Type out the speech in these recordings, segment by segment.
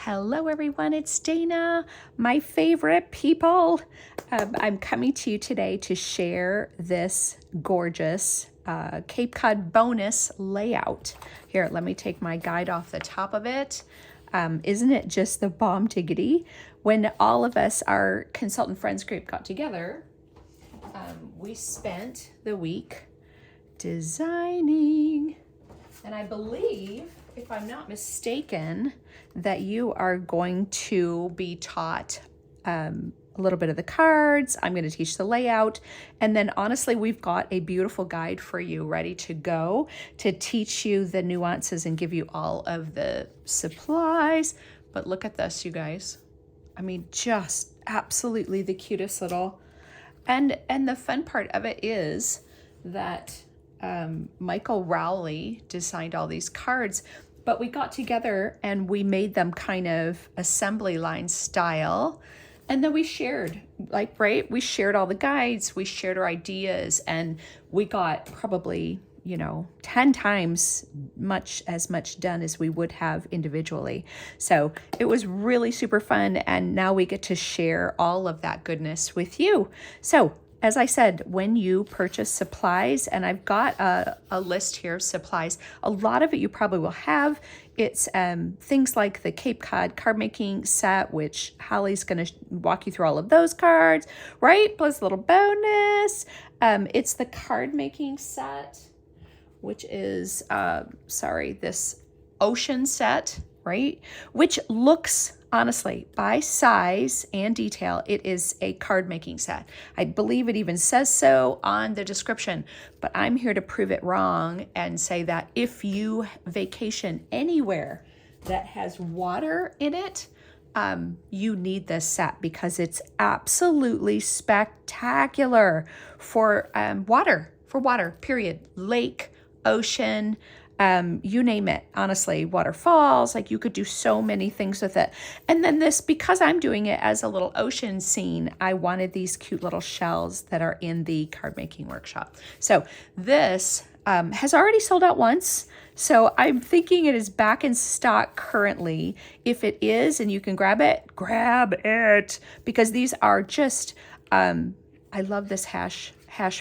Hello everyone, it's Dana, my favorite people. I'm coming to you today to share this gorgeous Cape Cod bonus layout. Here, let me take my guide off the top of it. Isn't it just the bomb diggity? When all of us, our consultant friends group, got together, we spent the week designing, and I believe, if I'm not mistaken, that you are going to be taught a little bit of the cards. I'm going to teach the layout. And then honestly, we've got a beautiful guide for you ready to go to teach you the nuances and give you all of the supplies. But look at this, you guys. I mean, just absolutely the cutest little, and the fun part of it is that Michael Rowley designed all these cards, but we got together and we made them kind of assembly line style. And then we shared, we shared all the guides, we shared our ideas, and we got probably, 10 times as much done as we would have individually. So it was really super fun. And now we get to share all of that goodness with you. So as I said, when you purchase supplies, and I've got a list here of supplies, a lot of it you probably will have. It's things like the Cape Cod card making set, which Hallie's going to walk you through all of those cards, right? Plus a little bonus. It's the card making set, which is, this ocean set, right? Which looks, honestly, by size and detail, it is a card making set. I believe it even says so on the description, but I'm here to prove it wrong and say that if you vacation anywhere that has water in it, you need this set because it's absolutely spectacular for water, period. Lake, ocean, you name it, honestly, waterfalls, you could do so many things with it. And then this, because I'm doing it as a little ocean scene, I wanted these cute little shells that are in the card making workshop. So this has already sold out once. So I'm thinking it is back in stock currently. If it is and you can grab it, because these are just, I love this hash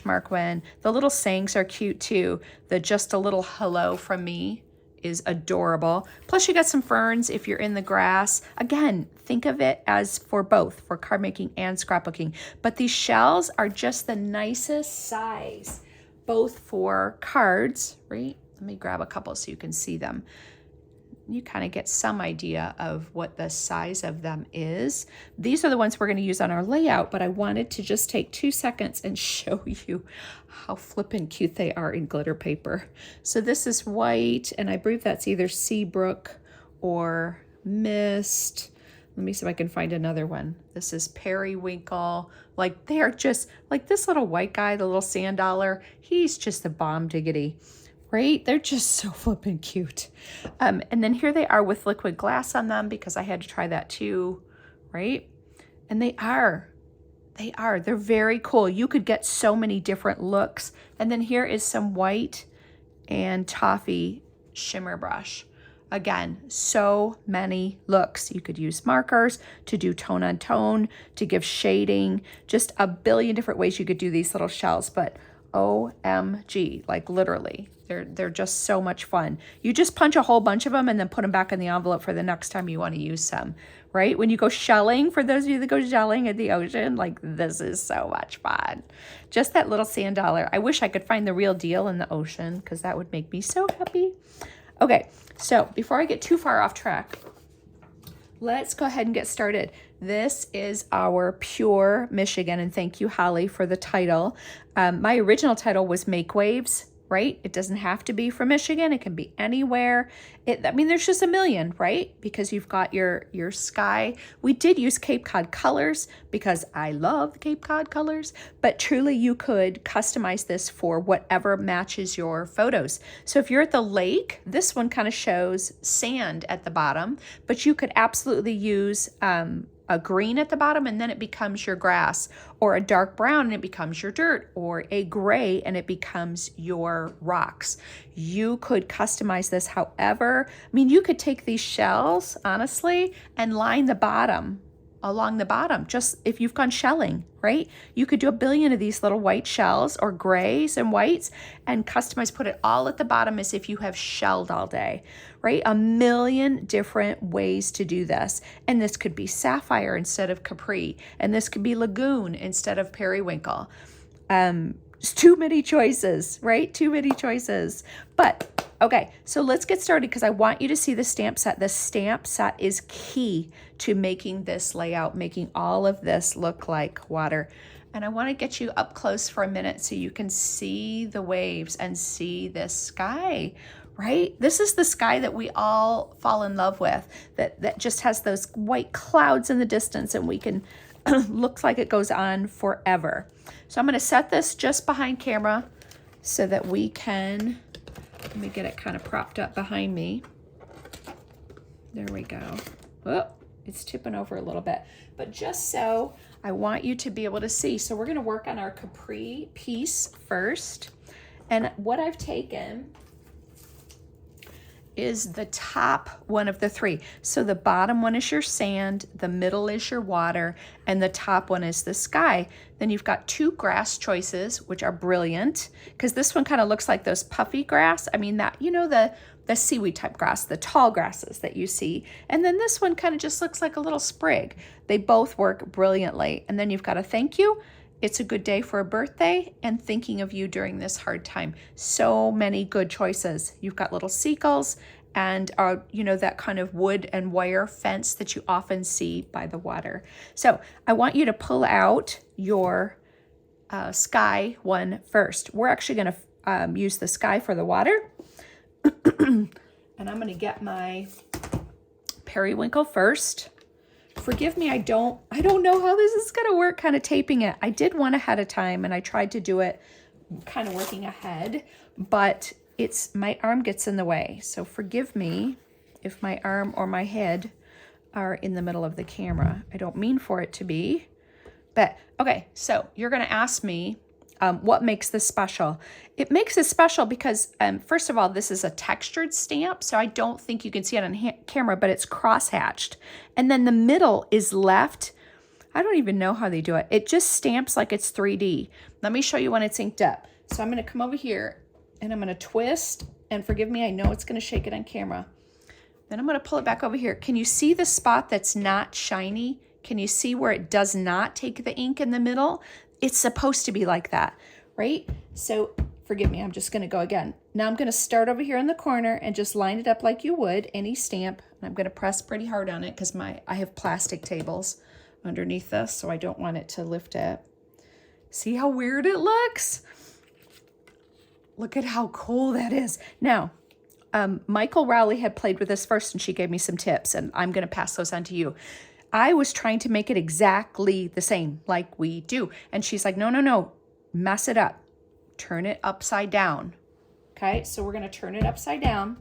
mark when the little sayings are cute too. The just a little hello from me is adorable. Plus you got some ferns if you're in the grass. Again, think of it as for both, for card making and scrapbooking. But these shells are just the nicest size, both for cards, right? Let me grab a couple so you can see them. You kind of get some idea of what the size of them is. These are the ones we're going to use on our layout, but I wanted to just take 2 seconds and show you how flippin' cute they are in glitter paper. So this is white, and I believe that's either Seabrook or Mist. Let me see if I can find another one. This is Periwinkle. They are just, this little white guy, the little sand dollar, he's just the bomb diggity. Right? They're just so flippin' cute. And then here they are with liquid glass on them because I had to try that too, right? And they're very cool. You could get so many different looks. And then here is some white and toffee shimmer brush. Again, so many looks. You could use markers to do tone on tone, to give shading, just a billion different ways you could do these little shells, but OMG, literally. They're just so much fun. You just punch a whole bunch of them and then put them back in the envelope for the next time you want to use some, right? When you go shelling, for those of you that go shelling in the ocean, this is so much fun. Just that little sand dollar. I wish I could find the real deal in the ocean because that would make me so happy. Okay, so before I get too far off track, let's go ahead and get started. This is our Pure Michigan, and thank you, Holly, for the title. My original title was Make Waves, right? It doesn't have to be from Michigan. It can be anywhere. There's just a million, right? Because you've got your sky. We did use Cape Cod colors because I love Cape Cod colors, but truly you could customize this for whatever matches your photos. So if you're at the lake, this one kind of shows sand at the bottom, but you could absolutely use a green at the bottom and then it becomes your grass, or a dark brown and it becomes your dirt, or a gray and it becomes your rocks. You could customize this however. I mean, you could take these shells, honestly, and line the bottom, along the bottom, just if you've gone shelling, right? You could do a billion of these little white shells or grays and whites and customize, put it all at the bottom as if you have shelled all day, right? A million different ways to do this. And this could be sapphire instead of capri, and this could be lagoon instead of periwinkle. It's too many choices, right? Too many choices. But okay, so let's get started because I want you to see the stamp set. The stamp set is key to making this layout, making all of this look like water. And I want to get you up close for a minute so you can see the waves and see this sky, right? This is the sky that we all fall in love with, that just has those white clouds in the distance, and we can, looks like it goes on forever. So I'm going to set this just behind camera so that we can, let me get it kind of propped up behind me. There we go. Oh, it's tipping over a little bit, but just so I want you to be able to see. So we're going to work on our capri piece first. And what I've taken is the top one of the three. So the bottom one is your sand, the middle is your water, and the top one is the sky. Then you've got two grass choices, which are brilliant, because this one kind of looks like those puffy grass. I mean, that, you know, the seaweed type grass, the tall grasses that you see. And then this one kind of just looks like a little sprig. They both work brilliantly. And then you've got a thank you. It's a good day for a birthday, and thinking of you during this hard time. So many good choices. You've got little seagulls and, you know, that kind of wood and wire fence that you often see by the water. So I want you to pull out your sky one first. We're actually going to use the sky for the water. And I'm going to get my periwinkle first. Forgive me, I don't know how this is going to work, kind of taping it. I did one ahead of time, and I tried to do it kind of working ahead, but my arm gets in the way. So forgive me if my arm or my head are in the middle of the camera. I don't mean for it to be, but okay. So you're going to ask me, what makes this special? It makes it special because, first of all, this is a textured stamp, so I don't think you can see it on camera, but it's cross-hatched. And then the middle is left. I don't even know how they do it. It just stamps like it's 3D. Let me show you when it's inked up. So I'm going to come over here, and I'm going to twist, and forgive me, I know it's going to shake it on camera. Then I'm going to pull it back over here. Can you see the spot that's not shiny? Can you see where it does not take the ink in the middle? It's supposed to be like that, right? So forgive me, I'm just going to go again. Now I'm going to start over here in the corner and just line it up like you would any stamp. And I'm going to press pretty hard on it because I have plastic tables underneath this, so I don't want it to lift it. See how weird it looks? Look at how cool that is. Now, Michael Rowley had played with this first, and she gave me some tips, and I'm going to pass those on to you. I was trying to make it exactly the same like we do. And she's like, no, mess it up. Turn it upside down. Okay, so we're going to turn it upside down.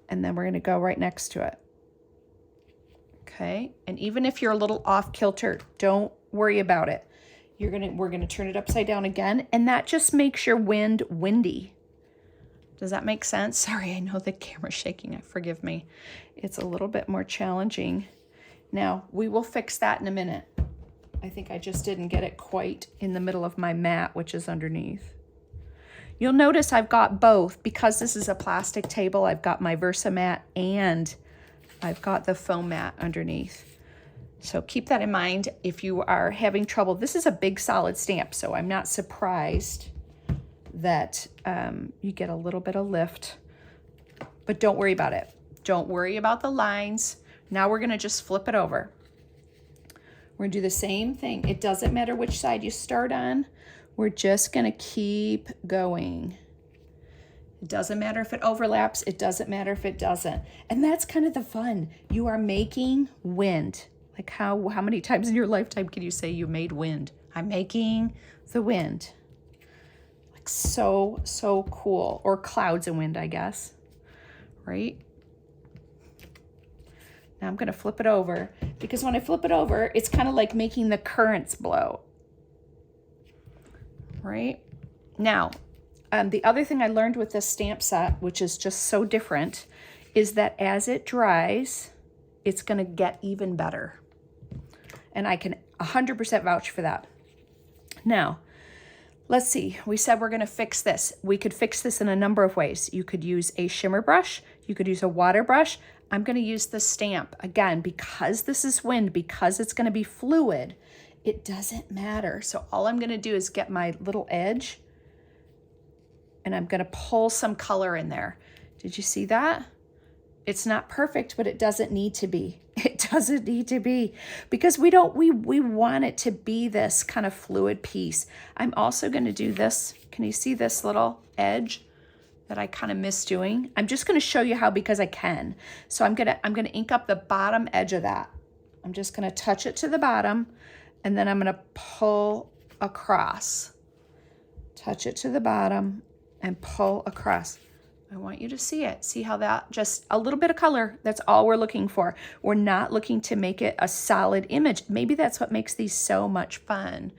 And then we're going to go right next to it. Okay, and even if you're a little off kilter, don't worry about it. We're going to turn it upside down again. And that just makes your wind windy. Does that make sense? Sorry, I know the camera's shaking. Forgive me. It's a little bit more challenging. Now, we will fix that in a minute. I think I just didn't get it quite in the middle of my mat, which is underneath. You'll notice I've got both. Because this is a plastic table, I've got my Versa mat and I've got the foam mat underneath. So keep that in mind if you are having trouble. This is a big solid stamp, so I'm not surprised that you get a little bit of lift. But don't worry about it. Don't worry about the lines. Now we're going to just flip it over. We're going to do the same thing. It doesn't matter which side you start on. We're just going to keep going. It doesn't matter if it overlaps. It doesn't matter if it doesn't. And that's kind of the fun. You are making wind. Like how many times in your lifetime can you say you made wind? I'm making the wind. Like so cool. Or clouds and wind, I guess. Right? Now I'm going to flip it over. because when I flip it over, it's kind of like making the currents blow. Right? Now, the other thing I learned with this stamp set, which is just so different, is that as it dries, it's going to get even better. And I can 100% vouch for that. Now, let's see. We said we're going to fix this. We could fix this in a number of ways. You could use a shimmer brush. You could use a water brush. I'm going to use the stamp. Again, because this is wind, because it's going to be fluid, it doesn't matter. So all I'm going to do is get my little edge, and I'm going to pull some color in there. Did you see that? It's not perfect, but it doesn't need to be. It doesn't need to be, because we want it to be this kind of fluid piece. I'm also going to do this. Can you see this little edge that I kind of miss doing? I'm just going to show you how, because I can. So I'm going to ink up the bottom edge of that. I'm just going to touch it to the bottom, and then I'm going to pull across. Touch it to the bottom and pull across. I want you to see it. See how that, just a little bit of color, that's all we're looking for. We're not looking to make it a solid image. Maybe that's what makes these so much fun.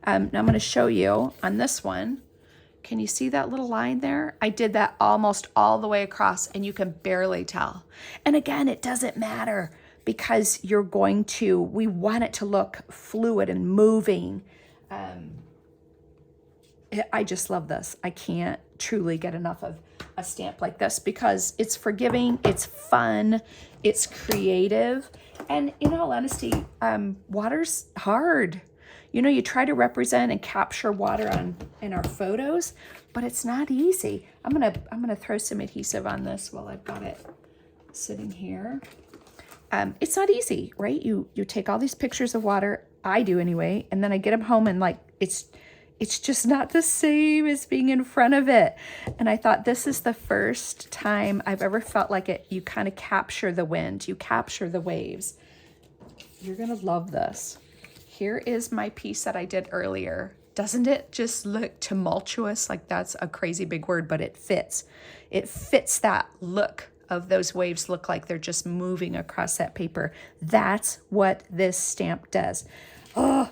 Now I'm going to show you on this one. Can you see that little line there? I did that almost all the way across, and you can barely tell. And again, it doesn't matter, because you're going to, we want it to look fluid and moving. I just love this. I can't truly get enough of a stamp like this, because it's forgiving, it's fun, it's creative, and in all honesty, water's hard. You know, you try to represent and capture water in our photos, but it's not easy. I'm gonna throw some adhesive on this while I've got it sitting here. It's not easy, right? You take all these pictures of water, I do anyway, and then I get them home, and like it's just not the same as being in front of it. And I thought, this is the first time I've ever felt like it. You kind of capture the wind, you capture the waves. You're gonna love this. Here is my piece that I did earlier. Doesn't it just look tumultuous? Like, that's a crazy big word, but it fits. It fits that look of those waves, look like they're just moving across that paper. That's what this stamp does. Oh,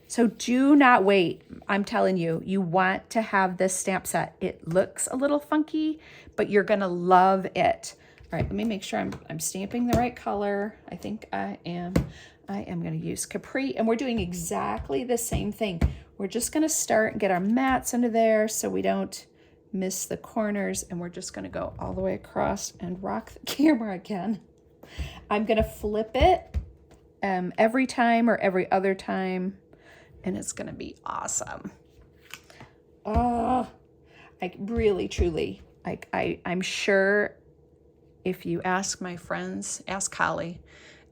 so do not wait. I'm telling you, you want to have this stamp set. It looks a little funky, but you're gonna love it. All right, let me make sure I'm stamping the right color. I think I am. I am gonna use Capri, and we're doing exactly the same thing. We're just gonna start and get our mats under there so we don't miss the corners, and we're just gonna go all the way across and rock the camera again. I'm gonna flip it every time or every other time, and it's gonna be awesome. Oh, I really, truly, I'm sure if you ask my friends, ask Holly,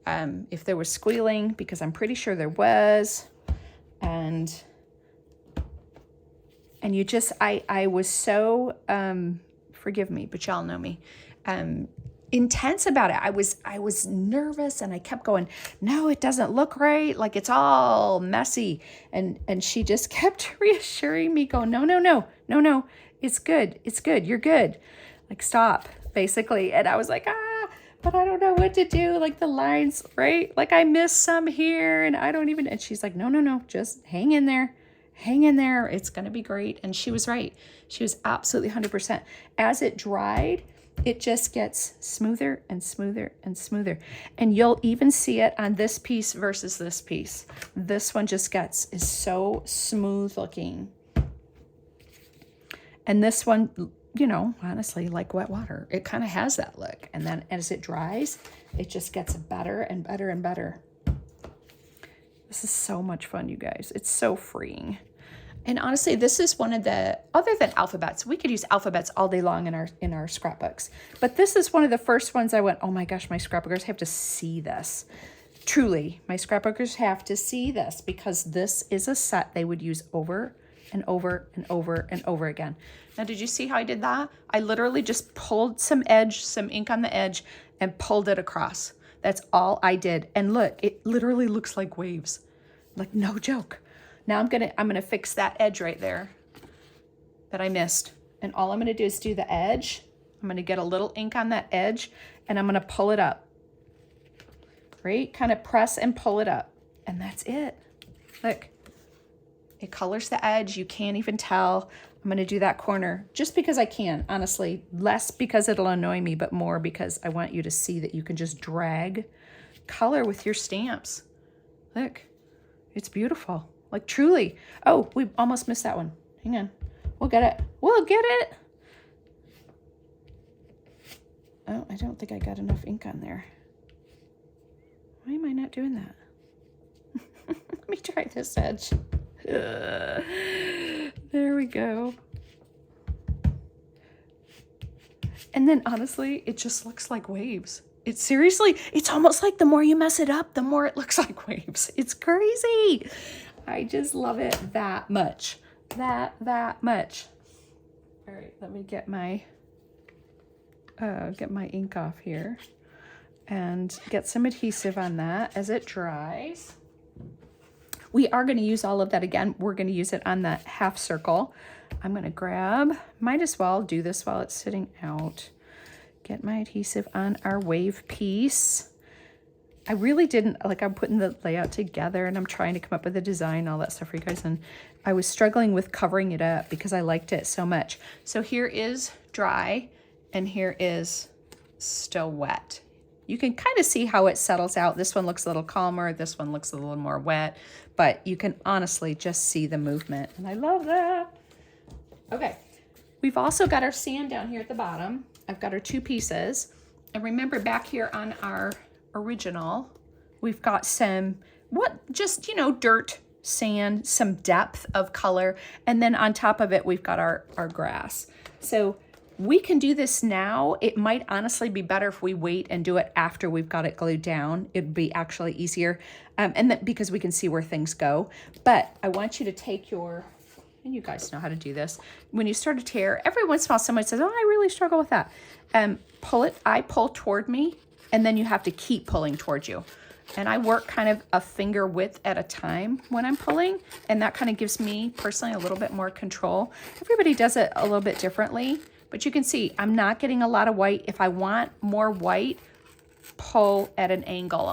if there was squealing, because I'm pretty sure there was, and you just, I was so, forgive me, but y'all know me, intense about it. I was nervous, and I kept going, no, it doesn't look right. Like, it's all messy. And she just kept reassuring me, going, no, it's good. It's good. You're good. Like, stop, basically. And I was like, but I don't know what to do. Like, the lines, right? Like, I missed some here, and I don't even, and she's like, no, just hang in there. Hang in there. It's going to be great. And she was right. She was absolutely 100%. As it dried, it just gets smoother and smoother and smoother. And you'll even see it on this piece versus this piece. This one just is so smooth looking. And this one, you know, honestly, like wet water, it kind of has that look. And then as it dries, it just gets better and better and better. This is so much fun, you guys. It's so freeing. And honestly, this is one of the, other than alphabets, we could use alphabets all day long in our scrapbooks. But this is one of the first ones I went, oh my gosh, my scrapbookers have to see this. Truly, my scrapbookers have to see this, because this is a set they would use over and over and over and over again. Now, did you see how I did that? I literally just pulled some ink on the edge, and pulled it across. That's all I did. And look, it literally looks like waves. Like, no joke. Now I'm gonna fix that edge right there that I missed. And all I'm gonna do is do the edge. I'm gonna get a little ink on that edge, and I'm gonna pull it up. right? Kind of press and pull it up, and that's it. Look, it colors the edge. You can't even tell. I'm going to do that corner just because I can, honestly. Less because it'll annoy me, but more because I want you to see that you can just drag color with your stamps. Look, it's beautiful. Like, truly. Oh, we almost missed that one. Hang on. We'll get it. We'll get it. Oh, I don't think I got enough ink on there. Why am I not doing that? Let me try this edge. There we go. And then honestly, it just looks like waves. It's seriously, it's almost like the more you mess it up, the more it looks like waves. It's crazy. I just love it that much. That much. All right, let me get my ink off here and get some adhesive on that as it dries. We are going to use all of that again. We're going to use it on the half circle. I'm going to grab, might as well do this while it's sitting out. Get my adhesive on our wave piece. I really didn't, like, I'm putting the layout together and I'm trying to come up with a design, all that stuff for you guys. And I was struggling with covering it up because I liked it so much. So here is dry and here is still wet. You can kind of see how it settles out. This one looks a little calmer. This one looks a little more wet, but you can honestly just see the movement. And I love that. Okay. We've also got our sand down here at the bottom. I've got our two pieces. And remember back here on our original, we've got some, just, dirt, sand, some depth of color. And then on top of it, we've got our grass. So we can do this now. It might honestly be better if we wait and do it after we've got it glued down. It'd be actually easier. Because we can see where things go. But I want you to take and you guys know how to do this. When you start a tear, every once in a while somebody says, oh, I really struggle with that. Pull it, I pull toward me, and then you have to keep pulling towards you. And I work kind of a finger width at a time when I'm pulling, and that kind of gives me personally a little bit more control. Everybody does it a little bit differently, but you can see I'm not getting a lot of white. If I want more white, pull at an angle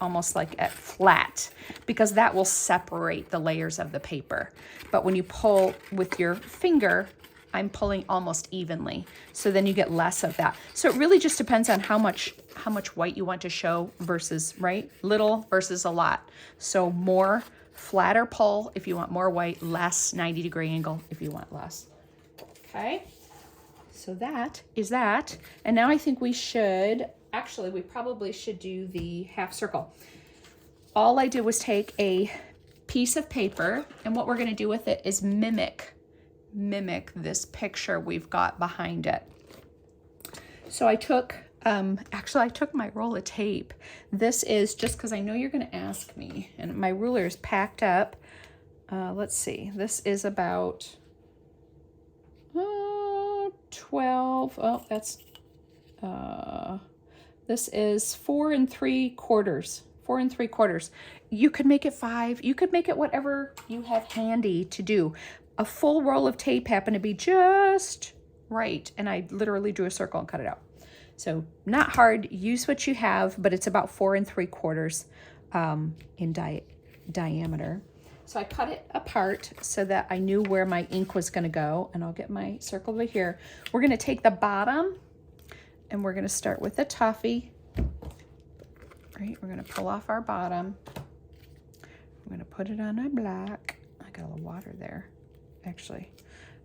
almost like at flat, because that will separate the layers of the paper. But when you pull with your finger, I'm pulling almost evenly. So then you get less of that. So it really just depends on how much white you want to show versus, right? Little versus a lot. So more flatter pull if you want more white, less 90-degree angle if you want less. Okay. So that is that. And now I think we probably should do the half circle. All I did was take a piece of paper, and what we're going to do with it is mimic this picture we've got behind it. So I took, I took my roll of tape. This is just because I know you're going to ask me, and my ruler is packed up. Let's see, this is about 12. Oh, that's, this is 4 3/4. 4 3/4. You could make it 5. You could make it whatever you have handy to do. A full roll of tape happened to be just right, and I literally drew a circle and cut it out. So not hard. Use what you have, but it's about 4 3/4 in diameter. So I cut it apart so that I knew where my ink was going to go, and I'll get my circle over here. We're going to take the bottom, and we're going to start with the toffee. Right, we're going to pull off our bottom. I'm going to put it on our black. I got a little water there. Actually,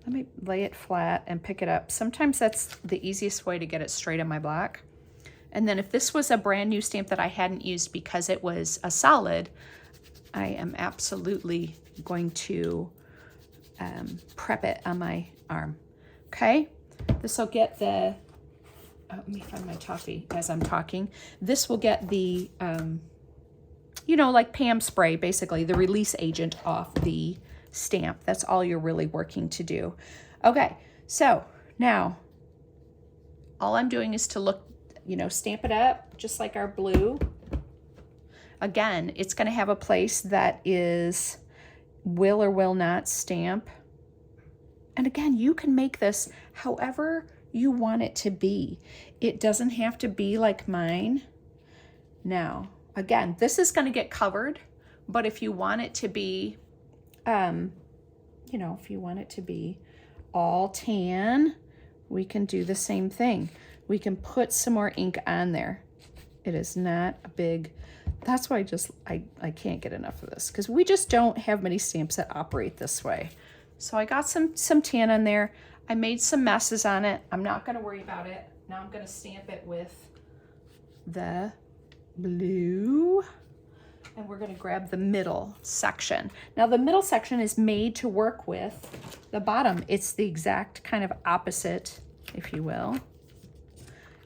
let me lay it flat and pick it up. Sometimes that's the easiest way to get it straight on my black. And then if this was a brand new stamp that I hadn't used because it was a solid, I am absolutely going to prep it on my arm. Okay, this will get the, let me find my toffee as I'm talking. This will get the, like Pam spray, basically the release agent off the stamp. That's all you're really working to do. Okay, so now all I'm doing is to look, stamp it up just like our blue. Again, it's going to have a place that is will or will not stamp. And again, you can make this however you want it to be. It doesn't have to be like mine. Now, again, this is going to get covered, but if you want it to be, you know, if you want it to be all tan, we can do the same thing. We can put some more ink on there. It is not a big, that's why I can't get enough of this, because we just don't have many stamps that operate this way. So I got some tan on there. I made some messes on it. I'm not going to worry about it. Now I'm going to stamp it with the blue. And we're going to grab the middle section. Now the middle section is made to work with the bottom. It's the exact kind of opposite, if you will.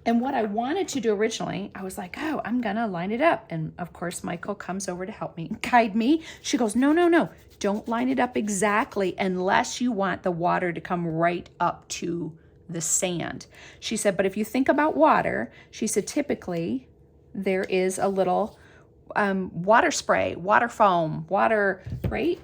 And what I wanted to do originally, I was like, oh, I'm going to line it up. And of course, Michael comes over to help me, guide me. She goes, no, no, no, don't line it up exactly unless you want the water to come right up to the sand. She said, but if you think about water, she said, typically there is a little water spray, water foam, water, right?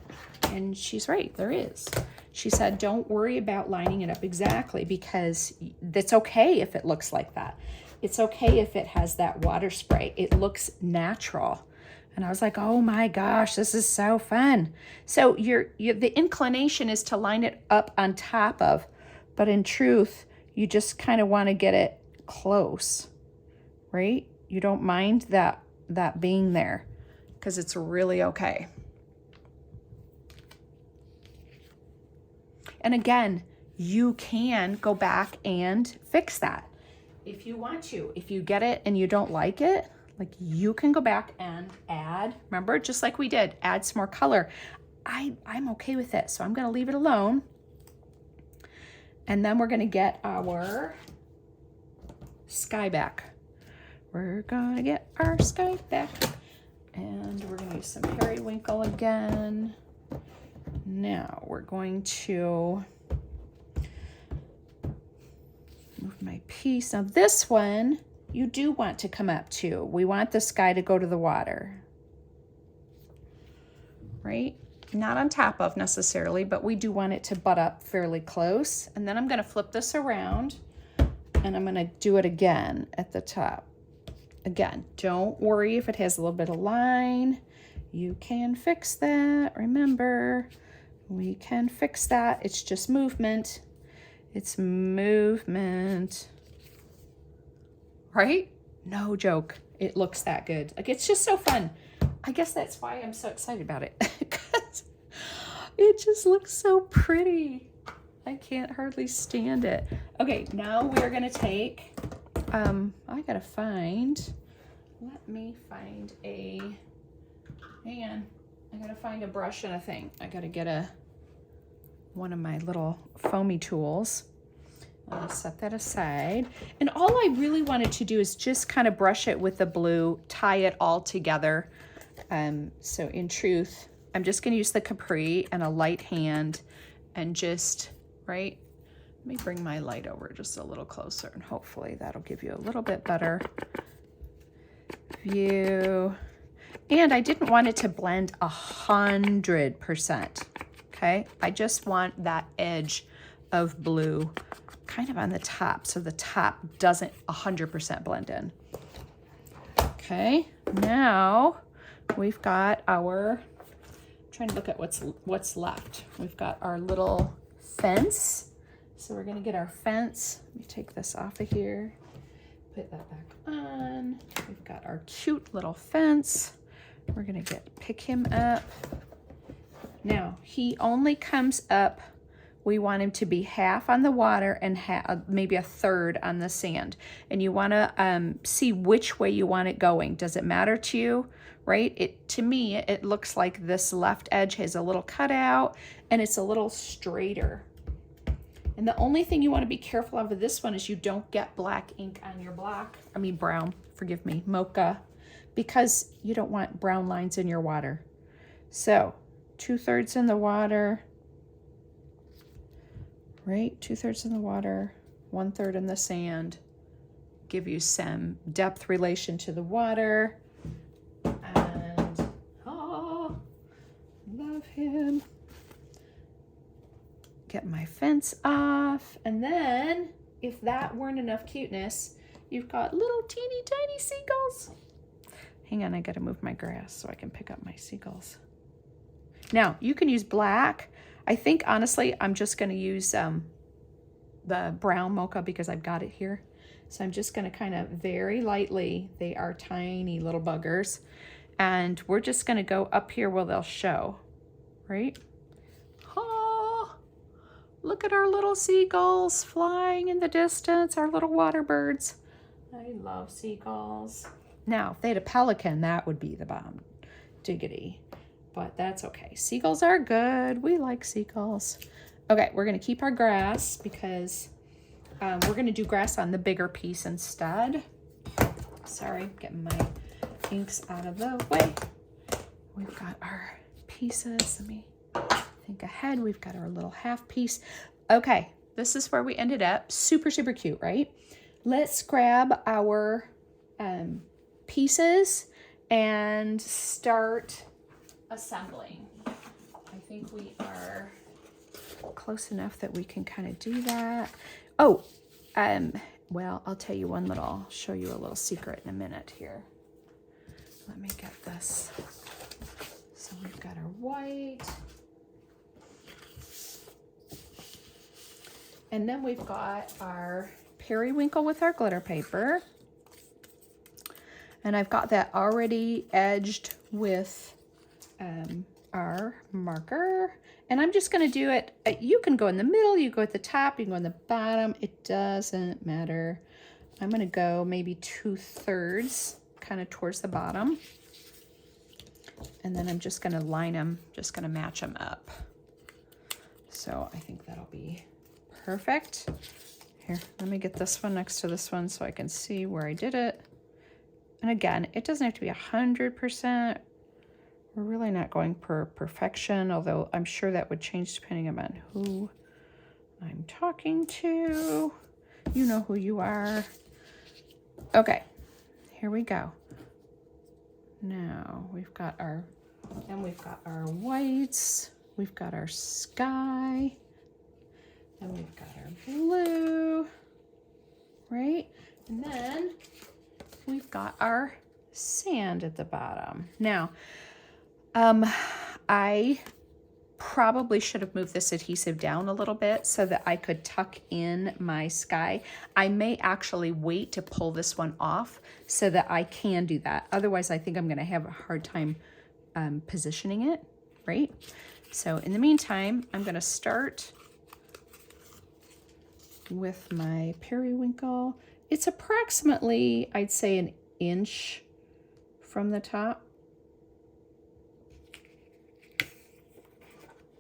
And she's right, there is. She said, don't worry about lining it up exactly, because that's okay if it looks like that. It's okay if it has that water spray. It looks natural. And I was like, oh my gosh, this is so fun. So the inclination is to line it up on top of, but in truth, you just kind of want to get it close, right? You don't mind that being there, because it's really okay. And again, you can go back and fix that if you want to. If you get it and you don't like it, like, you can go back and add, remember, just like we did, add some more color. I'm okay with it, so I'm going to leave it alone. And then we're going to get our sky back. We're going to get our sky back. And we're going to use some periwinkle again. Now we're going to move my piece. Now this one, you do want to come up to. We want the sky to go to the water, right? Not on top of necessarily, but we do want it to butt up fairly close. And then I'm going to flip this around and I'm going to do it again at the top. Again, don't worry if it has a little bit of line. You can fix that. Remember, we can fix that. It's just movement. It's movement. Right? No joke. It looks that good. Like, it's just so fun. I guess that's why I'm so excited about it. Because it just looks so pretty. I can't hardly stand it. Okay, now we're going to take, I got to find, let me find a, hang on. I got to find a brush and a thing. I got to get one of my little foamy tools. I'll set that aside. And all I really wanted to do is just kind of brush it with the blue, tie it all together. So in truth, I'm just going to use the Capri and a light hand and just, right? Let me bring my light over just a little closer and hopefully that'll give you a little bit better view. And I didn't want it to blend 100%, okay? I just want that edge of blue kind of on the top, so the top doesn't 100% blend in. Okay, now we've got our, I'm trying to look at what's left. We've got our little fence. So we're gonna get our fence. Let me take this off of here, put that back on. We've got our cute little fence. We're gonna pick him up. Now, he only comes up, we want him to be half on the water and maybe a third on the sand. And you wanna see which way you want it going. Does it matter to you, right? To me, it looks like this left edge has a little cutout and it's a little straighter. And the only thing you wanna be careful of with this one is you don't get black ink on your brown, forgive me, mocha, because you don't want brown lines in your water. So 2/3 in the water, right? 2/3 in the water, 1/3 in the sand. Give you some depth relation to the water. And, oh, love him. Get my fence off. And then, if that weren't enough cuteness, you've got little teeny tiny seagulls Hang on, I gotta move my grass so I can pick up my seagulls. Now, you can use black. I think, honestly, I'm just gonna use the brown mocha because I've got it here. So I'm just gonna kind of very lightly, they are tiny little buggers, and we're just gonna go up here where they'll show, right? Oh, look at our little seagulls flying in the distance, our little water birds. I love seagulls. Now, if they had a pelican, that would be the bomb diggity, but that's okay. Seagulls are good. We like seagulls. Okay, we're gonna keep our grass because we're gonna do grass on the bigger piece instead. Sorry, getting my inks out of the way. We've got our pieces. Let me think ahead. We've got our little half piece. Okay, this is where we ended up. Super, super cute, right? Let's grab our pieces and start assembling. I think we are close enough that we can kind of do that. Oh, well, I'll tell you I'll show you a little secret in a minute here. Let me get this. So we've got our white. And then we've got our periwinkle with our glitter paper. And I've got that already edged with our marker. And I'm just gonna do it, you can go in the middle, you go at the top, you can go in the bottom, it doesn't matter. I'm gonna go maybe 2/3 kind of towards the bottom. And then I'm just gonna line them, just gonna match them up. So I think that'll be perfect. Here, let me get this one next to this one so I can see where I did it. And again, it doesn't have to be 100%. We're really not going for perfection, although I'm sure that would change depending on who I'm talking to. You know who you are. Okay, here we go. Now we've got our whites, we've got our sky, and we've got our blue, right? And then we've got our sand at the bottom. Now, I probably should have moved this adhesive down a little bit so that I could tuck in my sky. I may actually wait to pull this one off so that I can do that. Otherwise, I think I'm gonna have a hard time positioning it, right? So in the meantime, I'm gonna start with my periwinkle. It's approximately, I'd say, 1 inch from the top.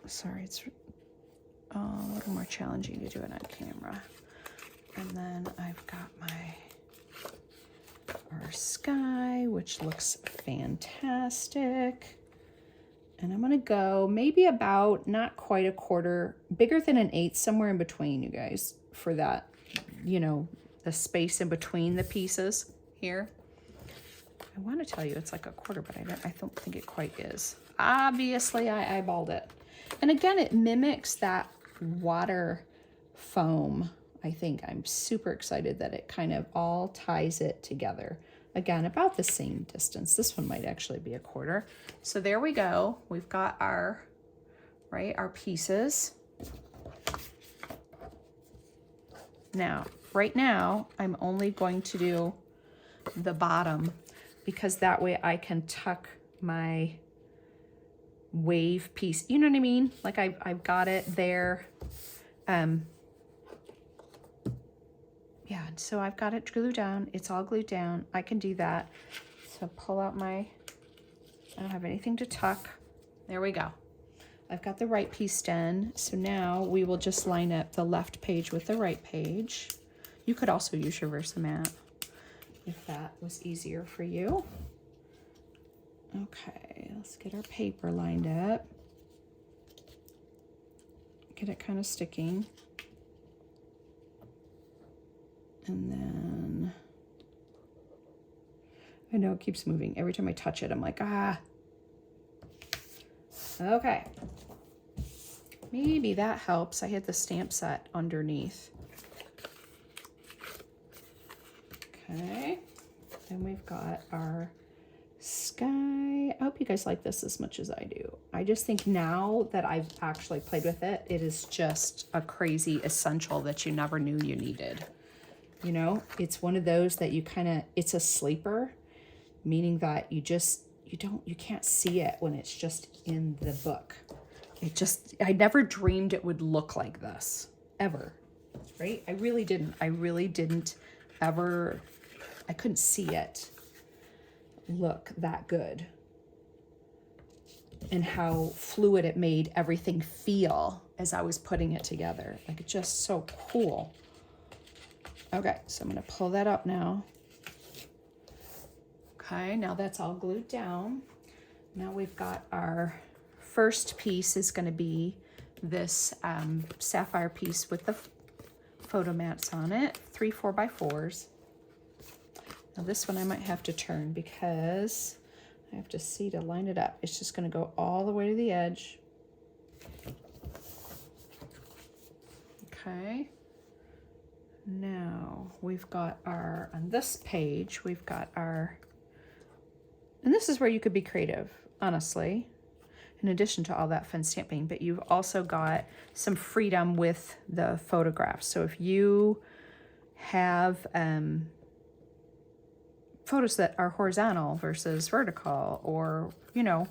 Sorry, it's a little more challenging to do it on camera. And then I've got our sky, which looks fantastic. And I'm gonna go maybe about, not quite a quarter, bigger than 1/8, somewhere in between, you guys, for that, you know, the space in between the pieces here. I want to tell you it's like a quarter, but I don't think it quite is. Obviously, I eyeballed it. And again, it mimics that water foam. I think I'm super excited that it kind of all ties it together. Again, about the same distance. This one might actually be a quarter. So there we go. We've got our pieces. Now, right now, I'm only going to do the bottom because that way I can tuck my wave piece. You know what I mean? Like I've got it there. Yeah, so I've got it glued down. It's all glued down. I can do that. So pull out I don't have anything to tuck. There we go. I've got the right piece done. So now we will just line up the left page with the right page. You could also use your Versamat if that was easier for you. Okay, let's get our paper lined up. Get it kind of sticking. And then, I know it keeps moving. Every time I touch it, I'm like, ah. Okay. Maybe that helps. I had the stamp set underneath. Okay. Then we've got our sky. I hope you guys like this as much as I do. I just think now that I've actually played with it, it is just a crazy essential that you never knew you needed. You know, it's one of those that you kind of, it's a sleeper, meaning that you can't see it when it's just in the book. I never dreamed it would look like this, ever, right? I really didn't ever, I couldn't see it look that good. And how fluid it made everything feel as I was putting it together. Like, it's just so cool. Okay, so I'm gonna pull that up now. Okay, now that's all glued down. Now we've got our first piece is gonna be this sapphire piece with the photo mats on it, 3 4x4s. Now this one I might have to turn because I have to see to line it up. It's just gonna go all the way to the edge. Okay. Now we've got our, on this page, we've got our, and this is where you could be creative, honestly, in addition to all that fun stamping, but you've also got some freedom with the photographs. So if you have photos that are horizontal versus vertical, or, you know,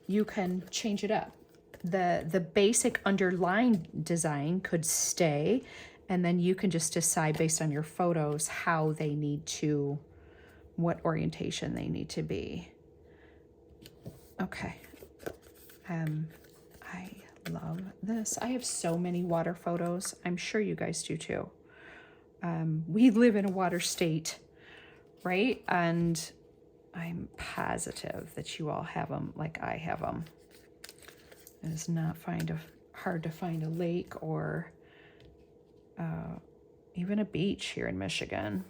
you can change it up. The basic underline design could stay, and then you can just decide based on your photos how they need to, what orientation they need to be. Okay. I love this. I have so many water photos. I'm sure you guys do too. We live in a water state, right? And I'm positive that you all have them like I have them. It is not hard to find a lake or even a beach here in Michigan.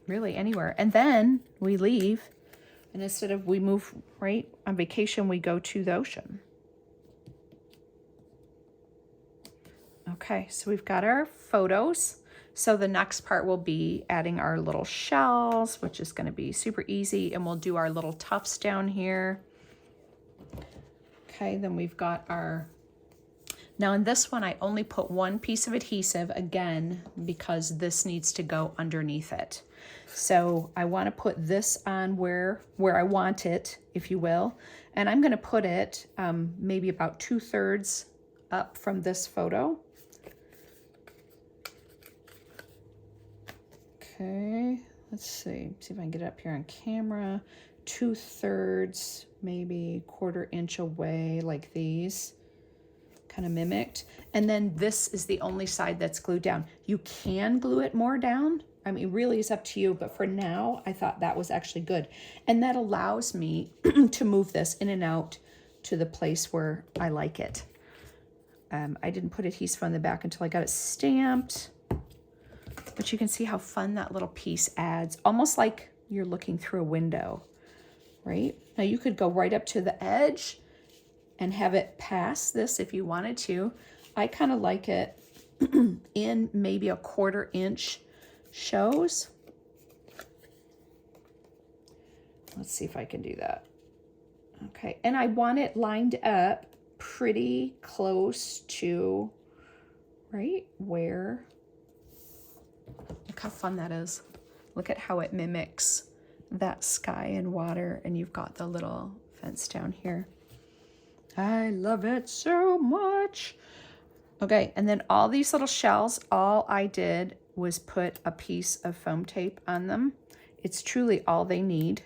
Really anywhere. And then we leave, and instead of we move right on vacation, we go to the ocean. Okay, so we've got our photos. So the next part will be adding our little shells, which is going to be super easy, and we'll do our little tufts down here. Okay, then we've got our, now in this one, I only put one piece of adhesive, again, because this needs to go underneath it. So I want to put this on where I want it, if you will. And I'm going to put it maybe about 2/3 up from this photo. Okay, let's see if I can get it up here on camera. 2/3, maybe 1/4 inch away, like these, kind of mimicked. And then this is the only side that's glued down. You can glue it more down. I mean, really it's up to you, but for now, I thought that was actually good. And that allows me to move this in and out to the place where I like it. I didn't put adhesive on the back until I got it stamped, but you can see how fun that little piece adds, almost like you're looking through a window, right? Now you could go right up to the edge and have it pass this if you wanted to. I kind of like it in maybe 1/4 inch shows. Let's see if I can do that. Okay, and I want it lined up pretty close to right where, look how fun that is. Look at how it mimics that sky and water, and you've got the little fence down here. I love it so much. Okay, and then all these little shells, all I did was put a piece of foam tape on them. It's truly all they need.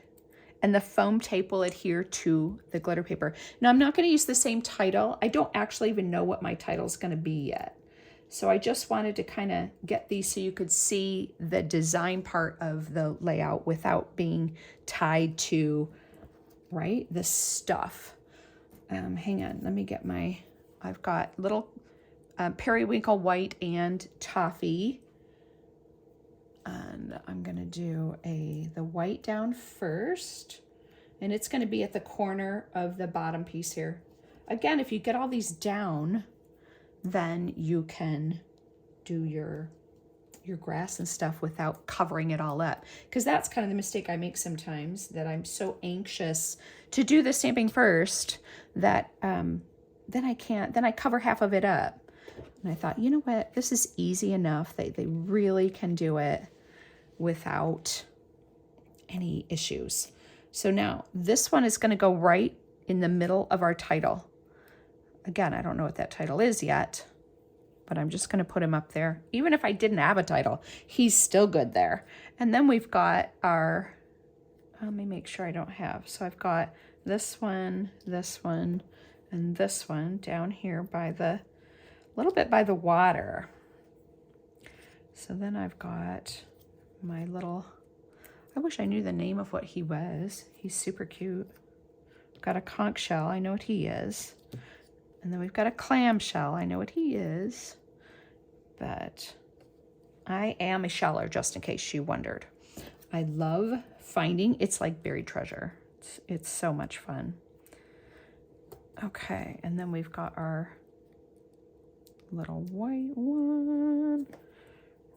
And the foam tape will adhere to the glitter paper. Now, I'm not going to use the same title. I don't actually even know what my title is going to be yet. So I just wanted to kind of get these so you could see the design part of the layout without being tied to, right, the stuff. Hang on, let me get my, I've got little periwinkle white and toffee. And I'm gonna do the white down first. And it's gonna be at the corner of the bottom piece here. Again, if you get all these down, then you can do your your grass and stuff without covering it all up. Because that's kind of the mistake I make sometimes, that I'm so anxious to do the stamping first that then I cover half of it up. And I thought, you know what, this is easy enough. They really can do it without any issues. So now this one is going to go right in the middle of our title. Again, I don't know what that title is yet, but I'm just going to put him up there. Even if I didn't have a title, he's still good there. And then we've got our, let me make sure I don't have. So I've got this one, and this one down here by the, a little bit by the water. So then I've got my little, I wish I knew the name of what he was. He's super cute. I've got a conch shell, I know what he is. And then we've got a clam shell, I know what he is. But I am a sheller, just in case you wondered. I love finding, it's like buried treasure. It's so much fun. Okay, and then we've got our little white one,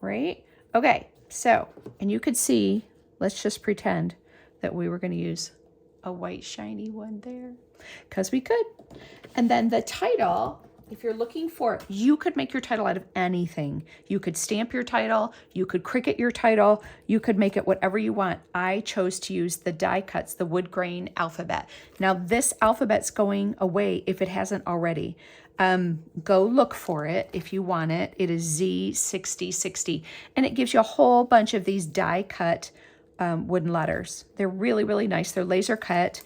right? Okay, so, and you could see, let's just pretend that we were going to use a white shiny one there, because we could. And then the title, if you're looking for, you could make your title out of anything. You could stamp your title, you could Cricut your title, you could make it whatever you want. I chose to use the die cuts, the wood grain alphabet. Now this alphabet's going away if it hasn't already. Go look for it if you want it. It is Z6060, and it gives you a whole bunch of these die cut wooden letters. They're really, really nice. They're laser cut.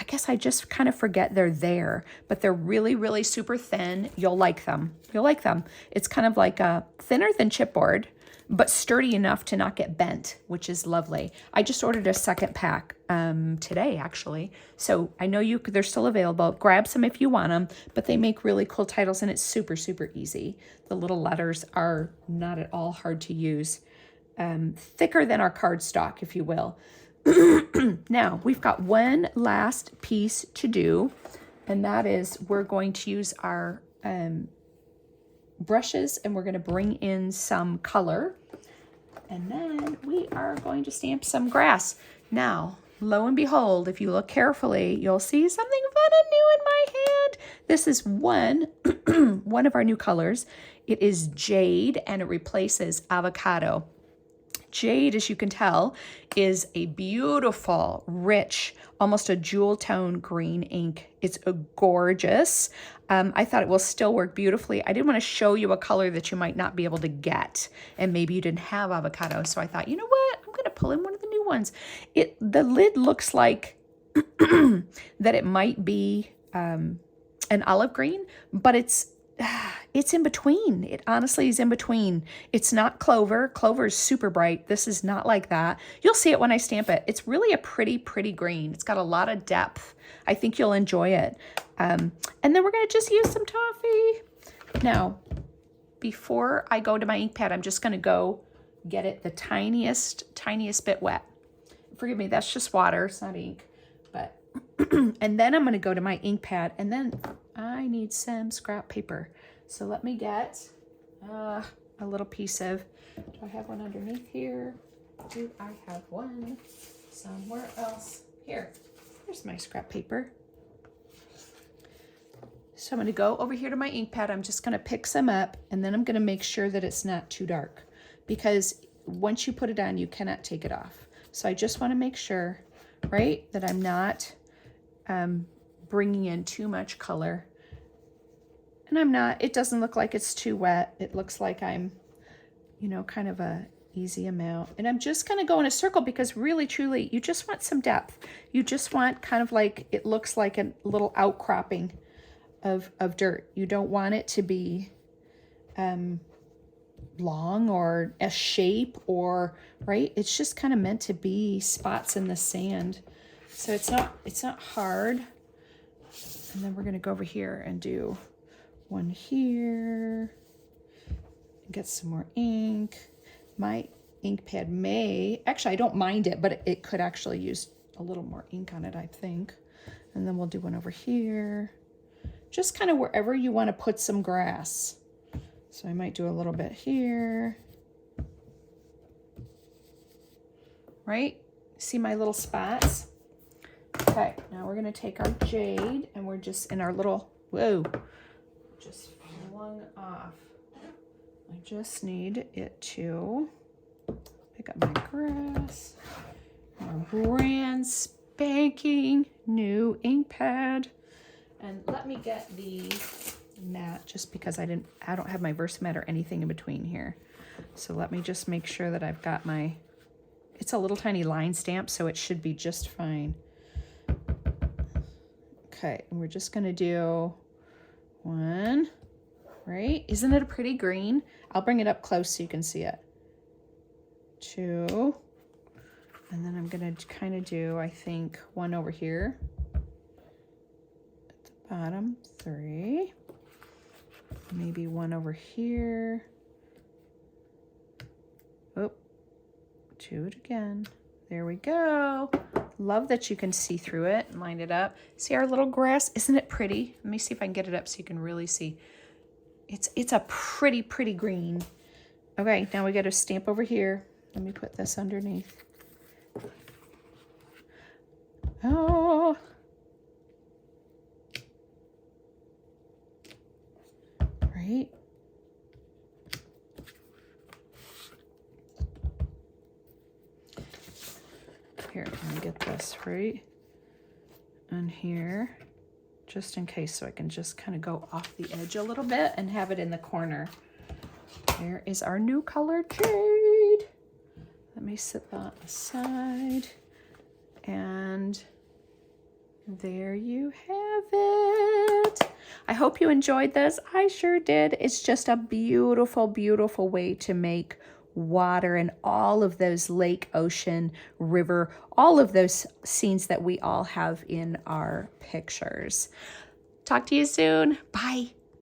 I guess I just kind of forget they're there, but they're really, really super thin. You'll like them. You'll like them. It's kind of like a thinner than chipboard, but sturdy enough to not get bent, which is lovely. I just ordered a second pack today, actually. So I know they're still available. Grab some if you want them, but they make really cool titles, and it's super, super easy. The little letters are not at all hard to use. Thicker than our cardstock, if you will. Now, we've got one last piece to do, and that is we're going to use our brushes, and we're going to bring in some color, and then we are going to stamp some grass. Now, lo and behold, if you look carefully, you'll see something fun and new in my hand. This is one of our new colors. It is jade, and it replaces avocado. Jade, as you can tell, is a beautiful, rich, almost a jewel tone green ink. It's gorgeous. I thought it will still work beautifully. I didn't want to show you a color that you might not be able to get, and maybe you didn't have avocado. So I thought, you know what? I'm going to pull in one of the new ones. The lid looks like that it might be an olive green, but it's in between. It honestly is in between. It's not clover. Clover is super bright. This is not like that. You'll see it when I stamp it. It's really a pretty, pretty green. It's got a lot of depth. I think you'll enjoy it. And then we're going to just use some toffee. Now, before I go to my ink pad, I'm just going to go get it the tiniest bit wet. Forgive me, that's just water. It's not ink. But and then I'm going to go to my ink pad, and then I need some scrap paper. So let me get a little piece of, do I have one underneath here? Do I have one somewhere else? Here's my scrap paper. So I'm going to go over here to my ink pad. I'm just going to pick some up, and then I'm going to make sure that it's not too dark, because once you put it on, you cannot take it off. So I just want to make sure, right, that I'm not bringing in too much color. And I'm not, it doesn't look like it's too wet. It looks like I'm, kind of a easy amount. And I'm just going to go in a circle, because really, truly, you just want some depth. You just want kind of like, it looks like a little outcropping of dirt. You don't want it to be long or a shape or, right? It's just kind of meant to be spots in the sand. So it's not hard. And then we're going to go over here and do one here, get some more ink. My ink pad actually I don't mind it, but it could actually use a little more ink on it, I think. And then we'll do one over here. Just kind of wherever you want to put some grass. So I might do a little bit here. Right? See my little spots? Okay, now we're gonna take our jade and we're just in our little, whoa, just flung off. I just need it to pick up my grass, our brand spanking new ink pad. And let me get the mat just because I don't have my Versamat or anything in between here. So let me just make sure that I've got my, it's a little tiny line stamp, so it should be just fine. Okay, and we're just gonna do one, right? Isn't it a pretty green? I'll bring it up close so you can see it. Two, and then I'm gonna kind of do, I think, one over here at the bottom, three, maybe one over here. Oh, do it again. There we go. Love that you can see through it and line it up. See our little grass? Isn't it pretty? Let me see if I can get it up so you can really see. It's a pretty, pretty green. Okay, now we got to stamp over here. Let me put this underneath. Oh. Right. Here, let me get this right on here, just in case, so I can just kind of go off the edge a little bit and have it in the corner. There is our new color jade. Let me set that aside. And there you have it. I hope you enjoyed this. I sure did. It's just a beautiful, beautiful way to make water and all of those lake, ocean, river, all of those scenes that we all have in our pictures. Talk to you soon. Bye.